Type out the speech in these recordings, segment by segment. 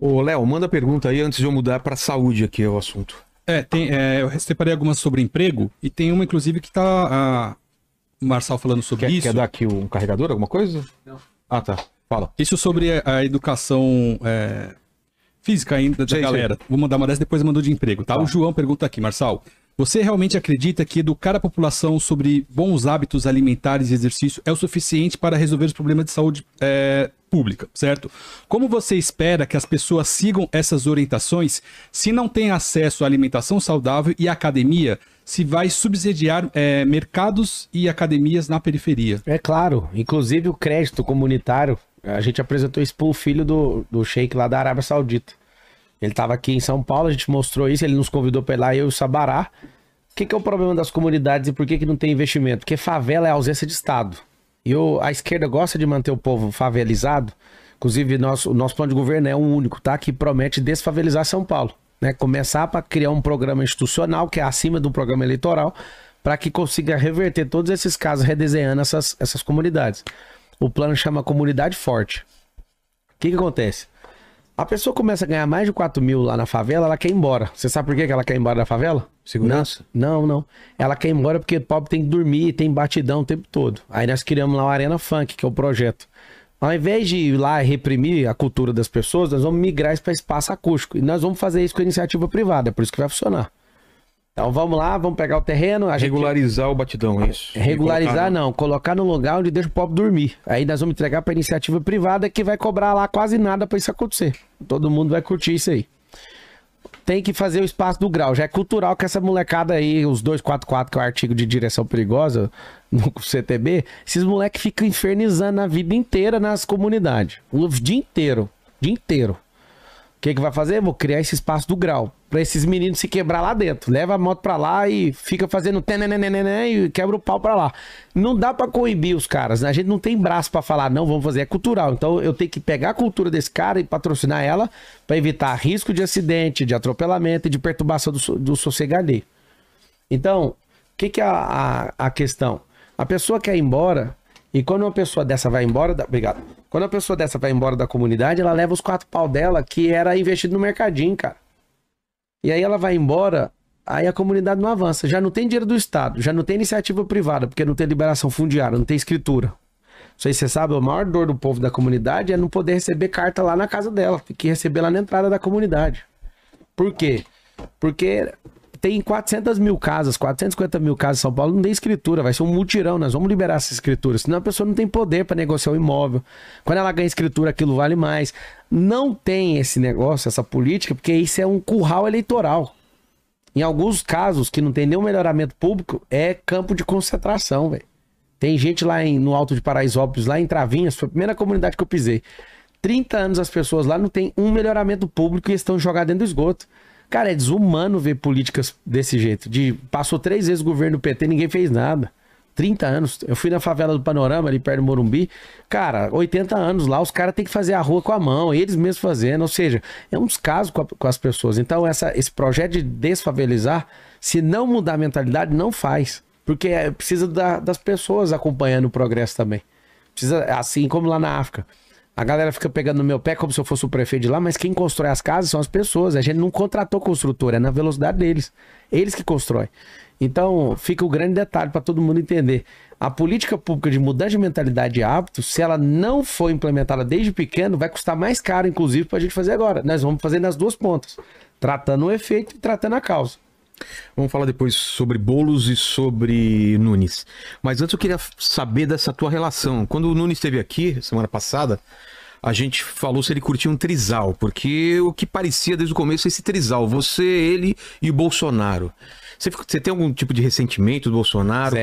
Ô, Léo, manda pergunta aí antes de eu mudar para saúde aqui o assunto. Eu separei algumas sobre emprego e tem uma, inclusive, que tá o Marçal falando sobre isso. Quer dar aqui um carregador, alguma coisa? Não. Ah, tá. Fala. Isso sobre a educação física ainda da galera. Vou mandar uma dessas, depois eu mando de emprego, tá? O João pergunta aqui, Marçal. Você realmente acredita que educar a população sobre bons hábitos alimentares e exercício é o suficiente para resolver os problemas de saúde pública, certo? Como você espera que as pessoas sigam essas orientações se não tem acesso à alimentação saudável e à academia, se vai subsidiar mercados e academias na periferia? É claro, inclusive o crédito comunitário, a gente apresentou isso pro filho do sheik lá da Arábia Saudita. Ele estava aqui em São Paulo, a gente mostrou isso, ele nos convidou para ir lá, eu e o Sabará. O que é o problema das comunidades e por que não tem investimento? Porque favela é ausência de Estado. E a esquerda gosta de manter o povo favelizado. Inclusive, o nosso plano de governo é o único, tá? Que promete desfavelizar São Paulo. Né? Começar para criar um programa institucional, que é acima do programa eleitoral, para que consiga reverter todos esses casos, redesenhando essas comunidades. O plano chama Comunidade Forte. O que acontece? A pessoa começa a ganhar mais de 4 mil lá na favela, ela quer ir embora. Você sabe por que ela quer ir embora da favela? Segurança? Não. Ela quer ir embora porque o pobre tem que dormir, tem batidão o tempo todo. Aí nós criamos lá o Arena Funk, que é o projeto. Ao invés de ir lá e reprimir a cultura das pessoas, nós vamos migrar isso para espaço acústico. E nós vamos fazer isso com a iniciativa privada, é por isso que vai funcionar. Então vamos lá, vamos pegar o terreno... Regularizar o batidão, é isso? Regularizar não, colocar no lugar onde deixa o pobre dormir. Aí nós vamos entregar para a iniciativa privada que vai cobrar lá quase nada para isso acontecer. Todo mundo vai curtir isso aí. Tem que fazer o espaço do grau. Já é cultural que essa molecada aí, os 244, que é o artigo de direção perigosa no CTB, esses moleques ficam infernizando a vida inteira nas comunidades. O dia inteiro. Dia inteiro. O que vai fazer? Vou criar esse espaço do grau. Pra esses meninos se quebrar lá dentro. Leva a moto pra lá e fica fazendo e quebra o pau pra lá. Não dá pra coibir os caras. A gente não tem braço pra falar, não, vamos fazer. É cultural. Então eu tenho que pegar a cultura desse cara e patrocinar ela pra evitar risco de acidente, de atropelamento e de perturbação do sossego alheio. Então, o que é a questão? A pessoa quer ir embora e quando uma pessoa dessa vai embora... Obrigado. Quando a pessoa dessa vai embora da comunidade, ela leva os 4 pau dela que era investido no mercadinho, cara. E aí ela vai embora, aí a comunidade não avança. Já não tem dinheiro do Estado, já não tem iniciativa privada, porque não tem liberação fundiária, não tem escritura. Não sei se você sabe, a maior dor do povo da comunidade é não poder receber carta lá na casa dela. Tem que receber lá na entrada da comunidade. Por quê? Porque tem 400 mil casas, 450 mil casas em São Paulo, não tem escritura, vai ser um mutirão, nós vamos liberar essa escritura, senão a pessoa não tem poder para negociar o imóvel. Quando ela ganha escritura, aquilo vale mais. Não tem esse negócio, essa política, porque isso é um curral eleitoral. Em alguns casos, que não tem nenhum melhoramento público, é campo de concentração, velho. Tem gente lá no Alto de Paraisópolis, lá em Travinhas, foi a primeira comunidade que eu pisei. 30 anos as pessoas lá não tem um melhoramento público e estão jogadas dentro do esgoto. Cara, é desumano ver políticas desse jeito. Passou 3 vezes o governo do PT, ninguém fez nada. 30 anos. Eu fui na favela do Panorama, ali perto do Morumbi. Cara, 80 anos lá, os caras têm que fazer a rua com a mão, eles mesmos fazendo. Ou seja, é um descaso com as pessoas. Então, esse projeto de desfavelizar, se não mudar a mentalidade, não faz. Porque precisa das pessoas acompanhando o progresso também. Precisa, assim como lá na África. A galera fica pegando no meu pé como se eu fosse o prefeito de lá, mas quem constrói as casas são as pessoas. A gente não contratou construtor, é na velocidade deles. Eles que constroem. Então, fica o grande detalhe para todo mundo entender. A política pública de mudança de mentalidade e hábitos, se ela não for implementada desde pequeno, vai custar mais caro, inclusive, para a gente fazer agora. Nós vamos fazer nas duas pontas, tratando o efeito e tratando a causa. Vamos falar depois sobre Boulos e sobre Nunes. Mas antes eu queria saber dessa tua relação. Quando o Nunes esteve aqui, semana passada, a gente falou se ele curtia um trisal, porque o que parecia desde o começo é esse trisal, você, ele e o Bolsonaro. Você tem algum tipo de ressentimento do Bolsonaro?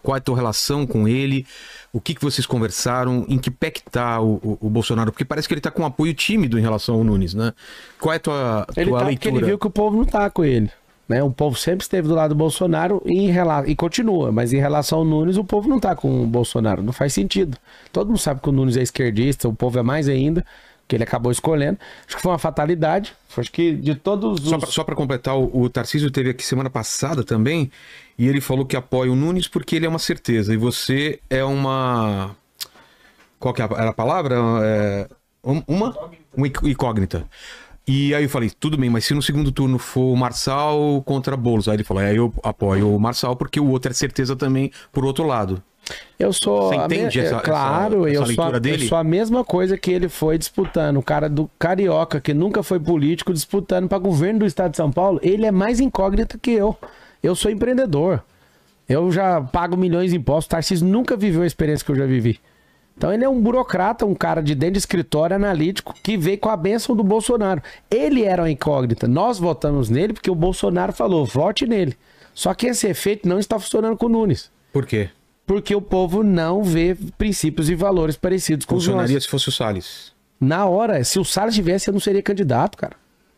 Qual é a tua relação com ele? O que vocês conversaram? Em que pé que tá o Bolsonaro? Porque parece que ele tá com um apoio tímido em relação ao Nunes, né? Qual é a tua leitura? Porque ele viu que o povo não tá com ele. Né? O povo sempre esteve do lado do Bolsonaro e continua, mas em relação ao Nunes, o povo não tá com o Bolsonaro, não faz sentido. Todo mundo sabe que o Nunes é esquerdista, o povo é mais ainda, que ele acabou escolhendo. Acho que foi uma fatalidade, acho que de todos os... Só para completar, o Tarcísio teve aqui semana passada também, e ele falou que apoia o Nunes porque ele é uma certeza, e você é uma... Qual que era a palavra? Uma incógnita. E aí eu falei, tudo bem, mas se no segundo turno for o Marçal contra Boulos, aí ele falou, aí eu apoio o Marçal porque o outro é certeza também por outro lado. Eu sou... Você entende claro, essa leitura dele? Eu sou a mesma coisa que ele foi disputando. O cara do Carioca, que nunca foi político, disputando para governo do estado de São Paulo, ele é mais incógnito que eu. Eu sou empreendedor. Eu já pago milhões de impostos. O Tarcísio nunca viveu a experiência que eu já vivi. Então ele é um burocrata, um cara de dentro de escritório analítico que veio com a bênção do Bolsonaro. Ele era uma incógnita. Nós votamos nele porque o Bolsonaro falou, vote nele. Só que esse efeito não está funcionando com o Nunes. Por quê? Porque o povo não vê princípios e valores parecidos com os nossos. Funcionaria se fosse o Salles. Na hora, se o Salles tivesse, eu não seria candidato, cara.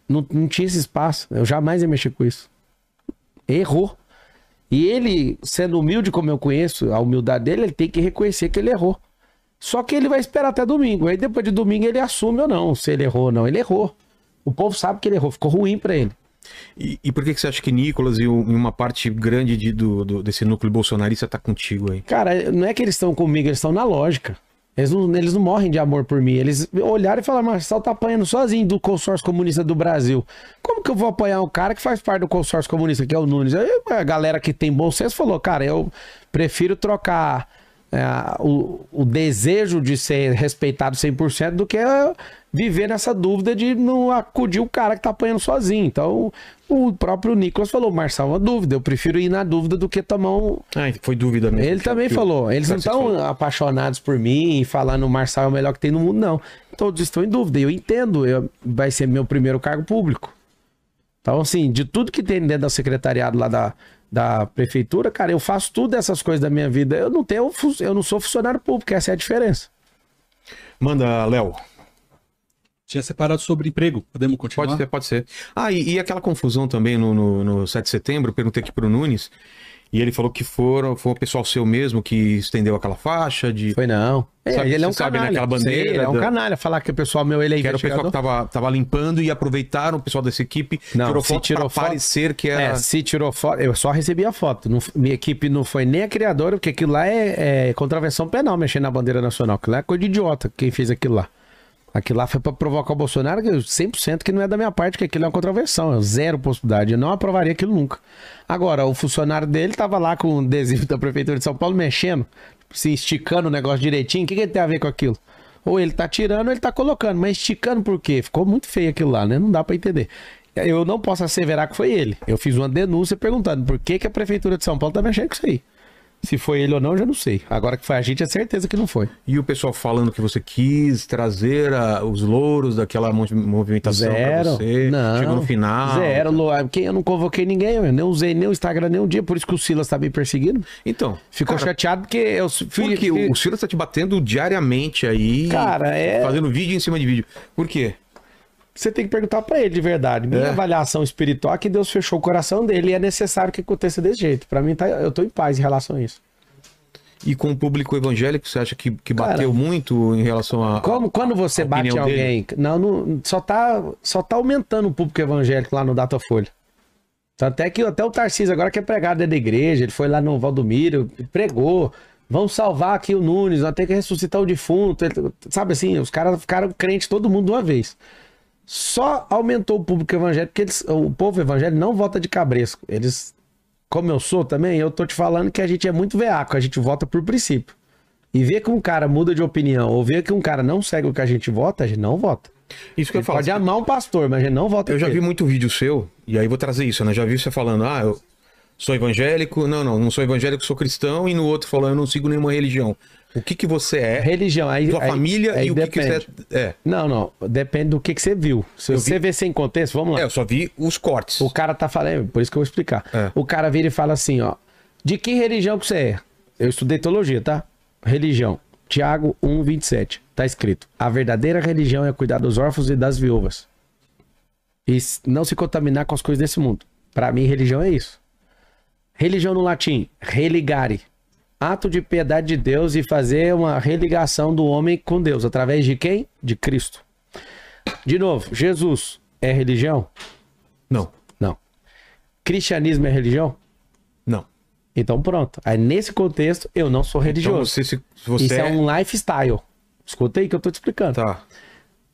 Não tinha esse espaço. Eu jamais ia mexer com isso. Errou. E ele, sendo humilde como eu conheço, a humildade dele, ele tem que reconhecer que ele errou. Só que ele vai esperar até domingo. Aí depois de domingo ele assume ou não, se ele errou ou não. Ele errou. O povo sabe que ele errou. Ficou ruim pra ele. E por que você acha que Nicolas e uma parte grande desse núcleo bolsonarista tá contigo aí? Cara, não é que eles estão comigo, eles estão na lógica. Eles não morrem de amor por mim. Eles olharam e falaram, Marçal tá apanhando sozinho do consórcio comunista do Brasil. Como que eu vou apoiar um cara que faz parte do consórcio comunista, que é o Nunes? Aí a galera que tem bom senso falou, cara, eu prefiro trocar o desejo de ser respeitado 100% do que viver nessa dúvida de não acudir o cara que tá apanhando sozinho. Então, o próprio Nicolas falou, Marçal, uma dúvida, eu prefiro ir na dúvida do que tomar um... Foi dúvida mesmo. Ele também falou, eles não estão apaixonados por mim e falando o Marçal é o melhor que tem no mundo, não. Todos estão em dúvida, eu entendo, vai ser meu primeiro cargo público. Então, assim, de tudo que tem dentro do secretariado lá da prefeitura, cara, eu faço tudo essas coisas da minha vida. Eu não sou funcionário público, essa é a diferença. Manda, Léo. Tinha separado sobre emprego, podemos continuar? Pode ser. E aquela confusão também no 7 de setembro, eu perguntei aqui pro Nunes, e ele falou que foi o pessoal seu mesmo que estendeu aquela faixa de... Foi não. Ele é um sabe, canalha. Aquela bandeira. Ele é um canalha. Falar que o pessoal meu, ele é investigador. Que era o pessoal que tava limpando e aproveitaram o pessoal dessa equipe, tirou foto pra parecer que era... se tirou foto, eu só recebi a foto. Minha equipe não foi nem a criadora, porque aquilo lá é contravenção penal, mexer na bandeira nacional. Aquilo lá é coisa de idiota, quem fez aquilo lá. Aquilo lá foi pra provocar o Bolsonaro, 100% que não é da minha parte, que aquilo é uma contravenção, zero possibilidade. Eu não aprovaria aquilo nunca. Agora, o funcionário dele tava lá com o adesivo da Prefeitura de São Paulo mexendo, se esticando o negócio direitinho. O que ele tem a ver com aquilo? Ou ele tá tirando ou ele tá colocando, mas esticando por quê? Ficou muito feio aquilo lá, né? Não dá pra entender. Eu não posso asseverar que foi ele. Eu fiz uma denúncia perguntando por que a Prefeitura de São Paulo tá mexendo com isso aí. Se foi ele ou não, eu já não sei. Agora que foi a gente, é certeza que não foi. E o pessoal falando que você quis trazer os louros daquela movimentação pra você? Não. Chegou no final. Zero. Eu não convoquei ninguém, eu nem usei nem o Instagram nem um dia, por isso que o Silas tá me perseguindo. Então. Ficou chateado porque eu fui... Porque o Silas tá te batendo diariamente aí. Cara, fazendo vídeo em cima de vídeo. Por quê? Você tem que perguntar pra ele de verdade. Minha avaliação espiritual é que Deus fechou o coração dele e é necessário que aconteça desse jeito. Pra mim, eu tô em paz em relação a isso. E com o público evangélico, você acha que bateu cara, muito em relação a... Quando você bate em alguém... Não, só tá aumentando o público evangélico lá no Datafolha. Até o Tarcísio agora quer pregar dentro da igreja. Ele foi lá no Valdomiro, pregou. Vamos salvar aqui o Nunes, nós temos que ressuscitar o defunto. Sabe assim, os caras ficaram crentes todo mundo de uma vez. Só aumentou o público evangélico, porque o povo evangélico não vota de cabresco. Eles, como eu sou também, eu tô te falando que a gente é muito veaco, a gente vota por princípio. E ver que um cara muda de opinião, ou ver que um cara não segue o que a gente não vota. Isso que eu falo. Pode amar um pastor, mas a gente não vota. Eu já vi muito vídeo seu, e aí vou trazer isso, né? Já vi você falando, eu sou evangélico, não sou evangélico, sou cristão, e no outro falando, eu não sigo nenhuma religião. O que você é? Religião. Sua família e o que você é. Não. Depende do que você viu. Se você vê sem contexto, vamos lá. Eu só vi os cortes. O cara tá falando, por isso que eu vou explicar. O cara vira e fala assim, ó. De que religião que você é? Eu estudei teologia, tá? Religião. Tiago 1:27. Tá escrito. A verdadeira religião é cuidar dos órfãos e das viúvas. E não se contaminar com as coisas desse mundo. Pra mim, religião é isso. Religião no latim. Religare. Ato de piedade de Deus e fazer uma religação do homem com Deus. Através de quem? De Cristo. De novo, Jesus é religião? Não. Cristianismo é religião? Não. Então pronto. Aí nesse contexto, eu não sou religioso. Então você Isso é um lifestyle. Escuta aí que eu tô te explicando. Tá.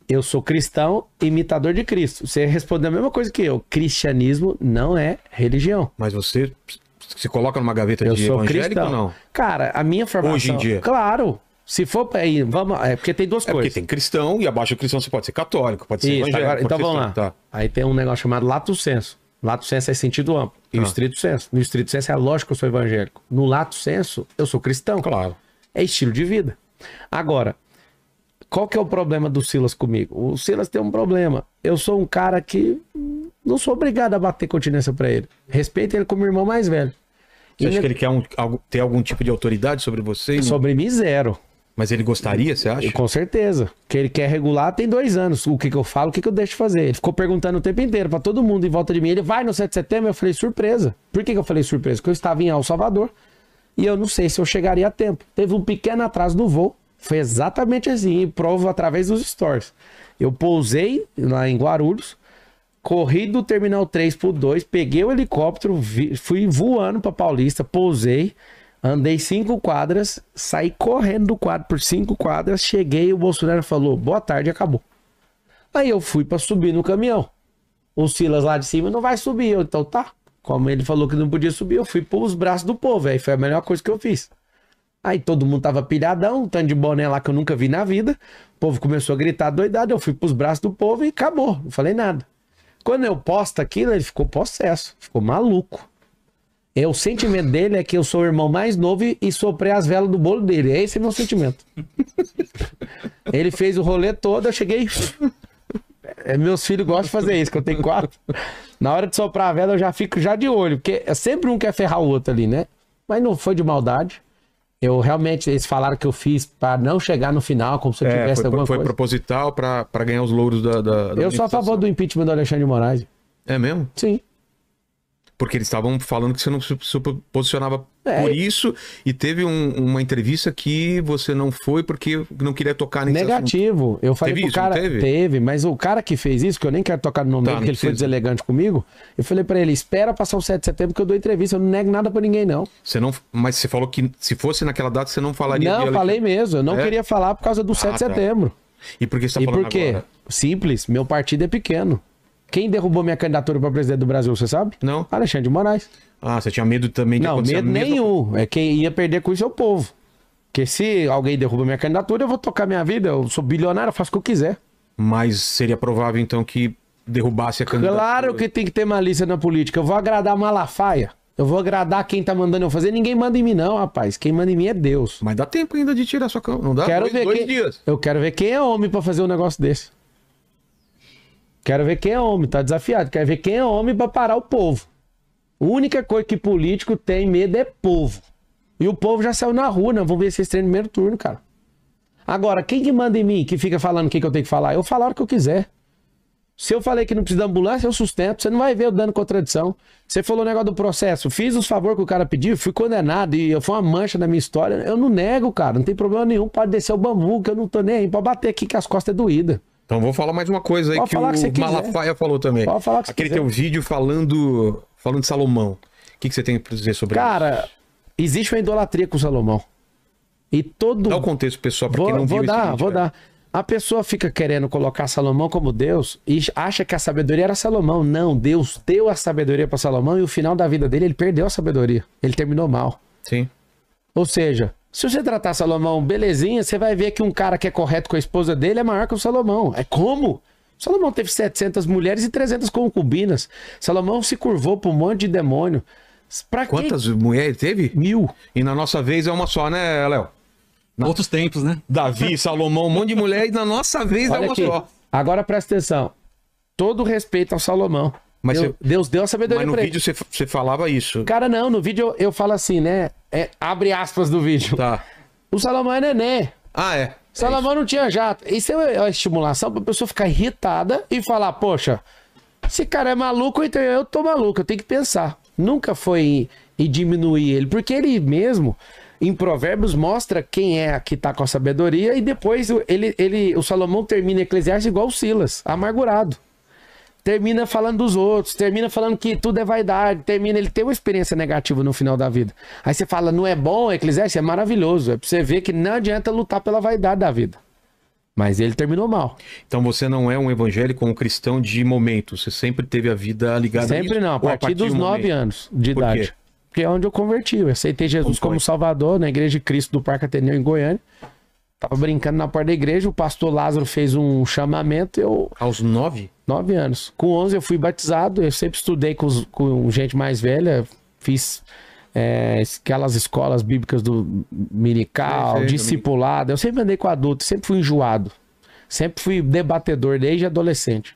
Eu sou cristão, imitador de Cristo. Você respondeu a mesma coisa que eu. Cristianismo não é religião. Mas você se coloca numa gaveta Eu de sou evangélico cristão. ou não? Cara, a minha formação... Hoje em dia? Claro. Se for pra ir, vamos... É porque tem duas É coisas. porque tem cristão e abaixo do cristão você pode ser católico, pode ser Isso, evangélico. agora, então pode ser vamos lá. Tá. Aí tem um negócio chamado lato sensu. Lato sensu é sentido amplo. E o estrito sensu. No estrito sensu é lógico que eu sou evangélico. No lato sensu, eu sou cristão. Claro. É estilo de vida. Agora, qual que é o problema do Silas comigo? O Silas tem um problema. Eu sou um cara que não sou obrigado a bater continência pra ele. Respeito ele como irmão mais velho. Você acha que ele quer ter algum tipo de autoridade sobre você? Sobre mim, zero. Mas ele gostaria, você acha? Com certeza. Que ele quer regular tem 2 anos. O que eu falo, o que eu deixo de fazer. Ele ficou perguntando o tempo inteiro pra todo mundo em volta de mim. Ele vai no 7 de setembro? Eu falei, surpresa. Por que eu falei surpresa? Porque eu estava em El Salvador e eu não sei se eu chegaria a tempo. Teve um pequeno atraso no voo. Foi exatamente assim. E provo através dos stories. Eu pousei lá em Guarulhos, corri do Terminal 3 pro 2, peguei o helicóptero, fui voando pra Paulista, pousei, andei 5 quadras, saí correndo do quadro por 5 quadras, cheguei, o Bolsonaro falou, boa tarde, acabou. Aí eu fui pra subir no caminhão. O Silas lá de cima não vai subir, então tá. Como ele falou que não podia subir, eu fui pôr os braços do povo, aí foi a melhor coisa que eu fiz. Aí todo mundo tava pilhadão, um tanto de boné lá que eu nunca vi na vida, o povo começou a gritar doidado, eu fui pros braços do povo e acabou, não falei nada. Quando eu posto aquilo, ele ficou possesso, ficou maluco. O sentimento dele é que eu sou o irmão mais novo e soprei as velas do bolo dele. Esse é meu sentimento. Ele fez o rolê todo, eu cheguei... Meus filhos gostam de fazer isso, que eu tenho 4. Na hora de soprar a vela, eu já fico já de olho, porque é sempre um quer ferrar o outro ali, né? Mas não foi de maldade. Eu realmente, eles falaram que eu fiz para não chegar no final, como se eu tivesse alguma coisa. Foi proposital para ganhar os louros da Eu sou a favor do impeachment do Alexandre de Moraes. É mesmo? Sim. Porque eles estavam falando que você não se posicionava por isso, e teve uma entrevista que você não foi porque não queria tocar nesse negativo. assunto. Eu falei teve pro isso, cara... Teve, mas o cara que fez isso, que eu nem quero tocar no nome dele, porque ele foi deselegante comigo, eu falei pra ele, espera passar o 7 de setembro que eu dou entrevista, eu não nego nada pra ninguém, não. Você não. Mas você falou que se fosse naquela data, você não falaria... Não, falei mesmo, eu não queria falar por causa do 7 de setembro. E por que você tá falando por quê? Agora? Simples, meu partido é pequeno. Quem derrubou minha candidatura para presidente do Brasil, você sabe? Não. Alexandre de Moraes. Ah, você tinha medo também de acontecer medo nenhum. É quem ia perder com isso é o povo. Porque se alguém derruba minha candidatura, eu vou tocar minha vida. Eu sou bilionário, eu faço o que eu quiser. Mas seria provável, então, que derrubasse a candidatura? Claro que tem que ter malícia na política. Eu vou agradar Malafaia. Eu vou agradar quem tá mandando eu fazer. Ninguém manda em mim, não, rapaz. Quem manda em mim é Deus. Mas dá tempo ainda de tirar sua cama. Não dá? Dois dias. Eu quero ver quem é homem pra fazer um negócio desse. Quero ver quem é homem, tá desafiado. Quero ver quem é homem pra parar o povo. A única coisa que político tem medo é povo. E o povo já saiu na rua, né? Vamos ver se eles treinam no primeiro turno, cara. Agora, quem que manda em mim, que fica falando o que eu tenho que falar? Eu falo a hora que eu quiser. Se eu falei que não precisa de ambulância, eu sustento. Você não vai ver eu dando contradição. Você falou o negócio do processo. Fiz os favores que o cara pediu, fui condenado e foi uma mancha na minha história. Eu não nego, cara. Não tem problema nenhum. Pode descer o bambu, que eu não tô nem aí. Pode bater aqui que as costas é doída. Então vou falar mais uma coisa aí que o Malafaia falou também. Pode falar que aquele teu vídeo falando de Salomão. O que você tem pra dizer sobre isso? Cara, existe uma idolatria com Salomão. E todo... Dá o contexto, pessoal, pra quem não viu esse vídeo. Vou dar. A pessoa fica querendo colocar Salomão como Deus e acha que a sabedoria era Salomão. Não, Deus deu a sabedoria para Salomão e o final da vida dele, ele perdeu a sabedoria. Ele terminou mal. Sim. Ou seja, se você tratar Salomão belezinha, você vai ver que um cara que é correto com a esposa dele é maior que o Salomão. É como? Salomão teve 700 mulheres e 300 concubinas. Salomão se curvou para um monte de demônio. Quantas mulheres teve? 1000. E na nossa vez é uma só, né, Léo? Outros tempos, né? Davi, Salomão, um monte de mulher e na nossa vez Olha é uma aqui. só. Agora presta atenção. Todo respeito ao Salomão. Mas Deus deu a sabedoria pra ele. Mas no vídeo você falava isso. Cara, não. No vídeo eu falo assim, né? Abre aspas do vídeo. Tá. O Salomão é nenê. Ah, é. Salomão não tinha jato. Isso é uma estimulação pra pessoa ficar irritada e falar, poxa, esse cara é maluco, então eu tô maluco. Eu tenho que pensar. Nunca foi em diminuir ele. Porque ele mesmo... Em Provérbios mostra quem é que tá com a sabedoria e depois o Salomão termina Eclesiastes igual o Silas, amargurado. Termina falando dos outros, termina falando que tudo é vaidade, ele tem uma experiência negativa no final da vida. Aí você fala, não é bom Eclesiastes? É maravilhoso. É pra você ver que não adianta lutar pela vaidade da vida. Mas ele terminou mal. Então você não é um evangélico ou um cristão de momento. Você sempre teve a vida ligada a isso? Sempre não, a partir dos 9 anos de idade. Por quê? Porque é onde eu converti. Eu aceitei Jesus como Salvador na Igreja de Cristo do Parque Ateneu em Goiânia. Tava brincando na porta da igreja, o pastor Lázaro fez um chamamento, eu... Aos 9? 9 anos. Com 11 eu fui batizado, eu sempre estudei com gente mais velha, fiz aquelas escolas bíblicas do Minical, discipulado, eu sempre andei com adulto, sempre fui enjoado, sempre fui debatedor desde adolescente.